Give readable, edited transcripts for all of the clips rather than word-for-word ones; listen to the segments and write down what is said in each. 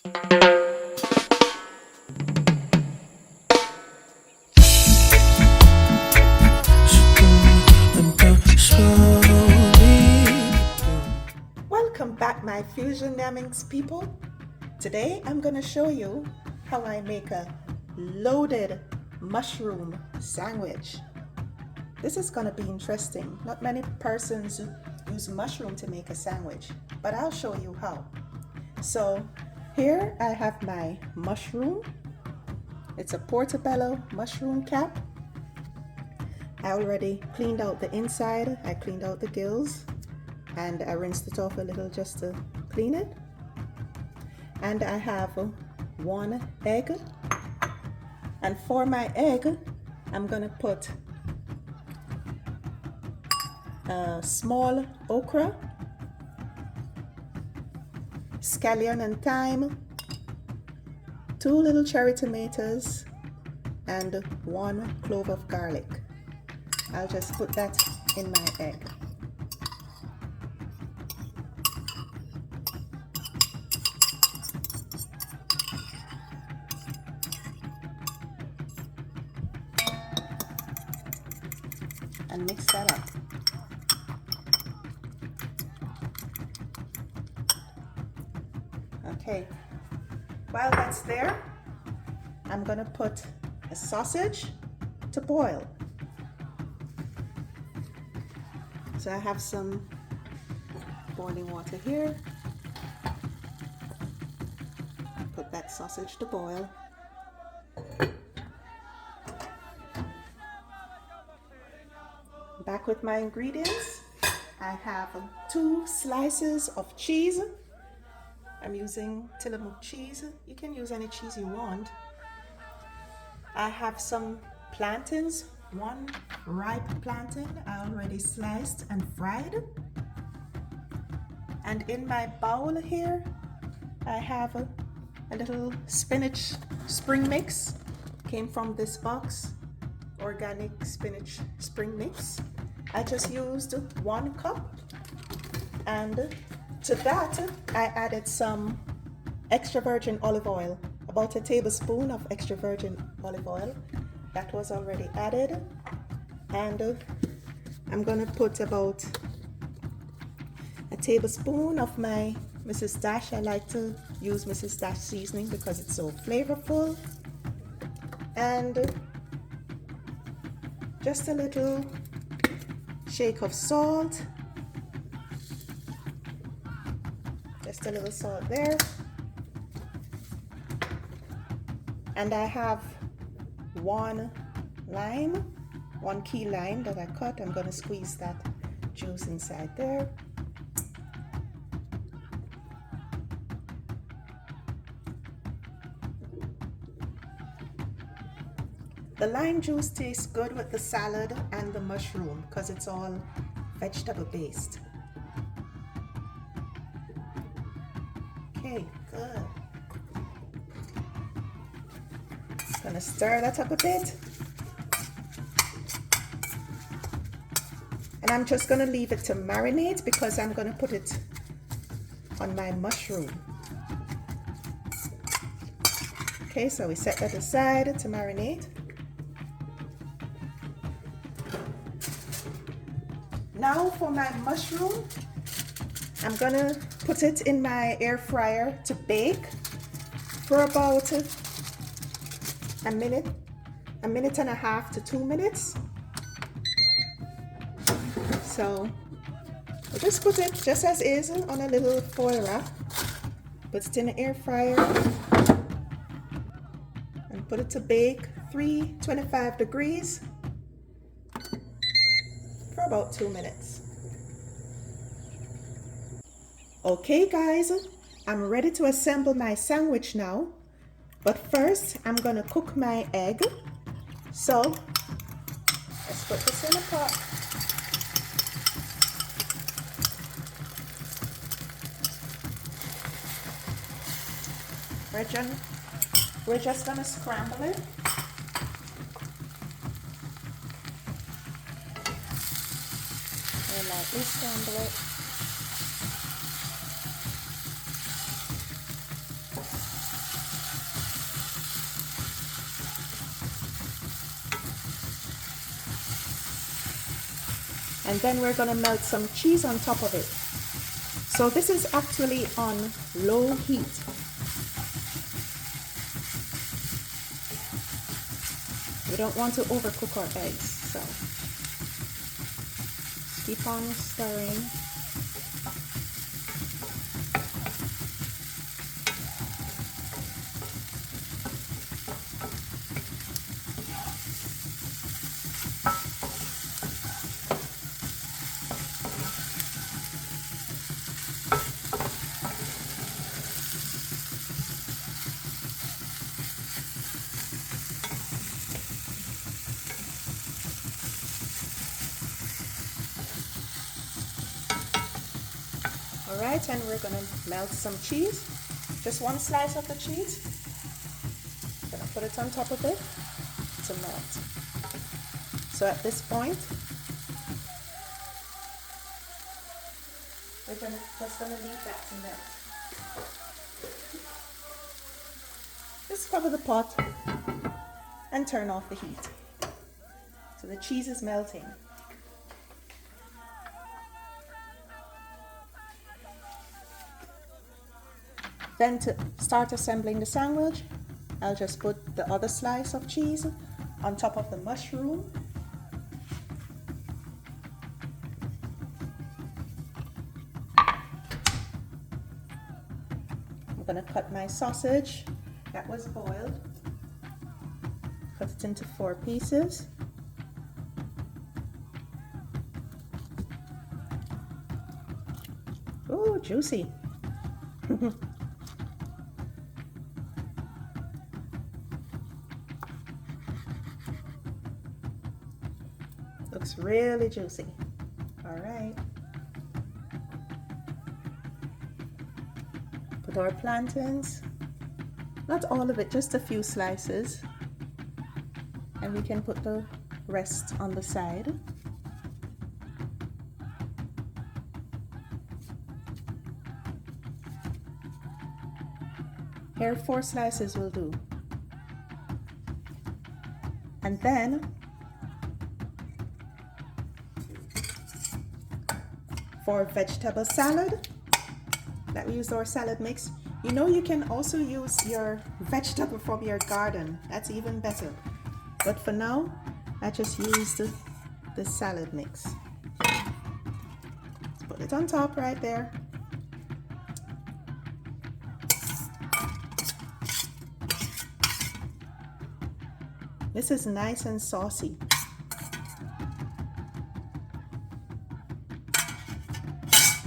Welcome back, my fusion namings people. Today I'm going to show you how I make a loaded mushroom sandwich. This is going to be interesting. Not many persons use mushroom to make a sandwich, but I'll show you how. So here I have my mushroom. It's a Portobella mushroom cap. I already cleaned out the inside. I cleaned out the gills and I rinsed it off a little just to clean it. And I have one egg. And for my egg, I'm gonna put a small okra, scallion and thyme, 2 little cherry tomatoes, and 1 clove of garlic. I'll just put that in my egg. And mix that up. Okay, while that's there, I'm gonna put a sausage to boil. So I have some boiling water here. Put that sausage to boil. Back with my ingredients. I have 2 slices of cheese. I'm using Tillamook cheese. You can use any cheese you want. I have some plantains, 1 ripe plantain I already sliced and fried. And in my bowl here, I have a little spinach spring mix. Came from this box, organic spinach spring mix. I just used 1 cup, and to that I added some extra virgin olive oil, about a tablespoon of extra virgin olive oil. That was already added, and I'm gonna put about a tablespoon of my Mrs. Dash. I like to use Mrs. Dash seasoning because it's so flavorful, and just a little shake of salt, just a little salt there, and I have 1 lime, 1 key lime that I cut. I'm going to squeeze that juice inside there. The lime juice tastes good with the salad and the mushroom because it's all vegetable based. Okay, good. Gonna stir that up a bit. And I'm just gonna leave it to marinate because I'm gonna put it on my mushroom. Okay, so we set that aside to marinate. Now for my mushroom, I'm gonna put it in my air fryer to bake for about a minute and a half to 2 minutes. So we'll just put it just as is on a little foil wrap, put it in the air fryer and put it to bake 325 degrees for about 2 minutes. Okay guys, I'm ready to assemble my sandwich now, but first I'm gonna cook my egg. So let's put this in a pot. We're just gonna scramble it. And lightly scramble it. And then we're going to melt some cheese on top of it. So this is actually on low heat. We don't want to overcook our eggs, so keep on stirring. Alright, and we're going to melt some cheese. Just one slice of the cheese. Gonna put it on top of it to melt. So at this point, we're just gonna leave that to melt. Just cover the pot and turn off the heat. So the cheese is melting. Then to start assembling the sandwich, I'll just put the other slice of cheese on top of the mushroom. I'm going to cut my sausage that was boiled. Cut it into 4 pieces. Ooh, juicy. Looks really juicy. All right. Put our plantains, not all of it, just a few slices. And we can put the rest on the side. Here, 4 slices will do. And then for vegetable salad that we used our salad mix, you know, you can also use your vegetable from your garden. That's even better. But for now, I just used the salad mix. Let's put it on top right there. This is nice and saucy.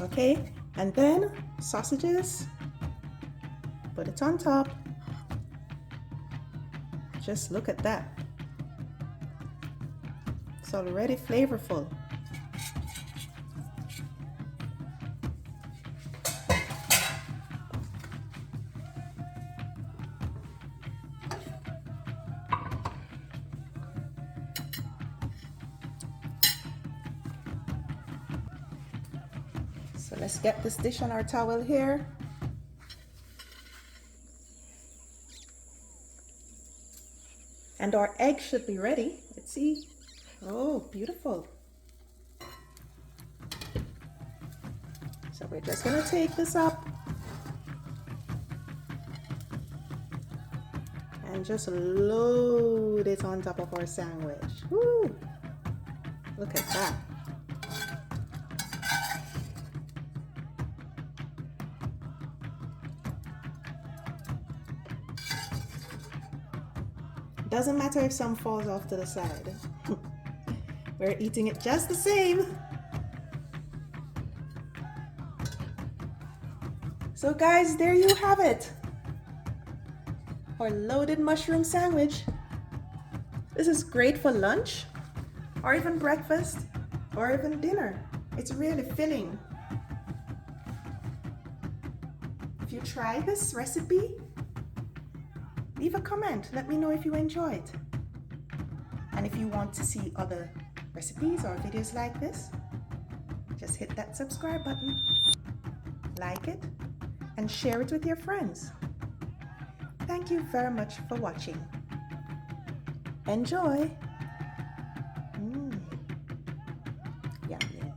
Okay, and then sausages, put it on top. Just look at that. It's already flavorful. So let's get this dish on our towel here. And our egg should be ready. Let's see. Oh, beautiful. So we're just gonna take this up and just load it on top of our sandwich. Woo! Look at that. Doesn't matter if some falls off to the side. We're eating it just the same. So guys, there you have it. Our loaded mushroom sandwich. This is great for lunch, or even breakfast, or even dinner. It's really filling. If you try this recipe, leave a comment. Let me know if you enjoyed. And if you want to see other recipes or videos like this, just hit that subscribe button, like it, and share it with your friends. Thank you very much for watching. Enjoy. yum, yum.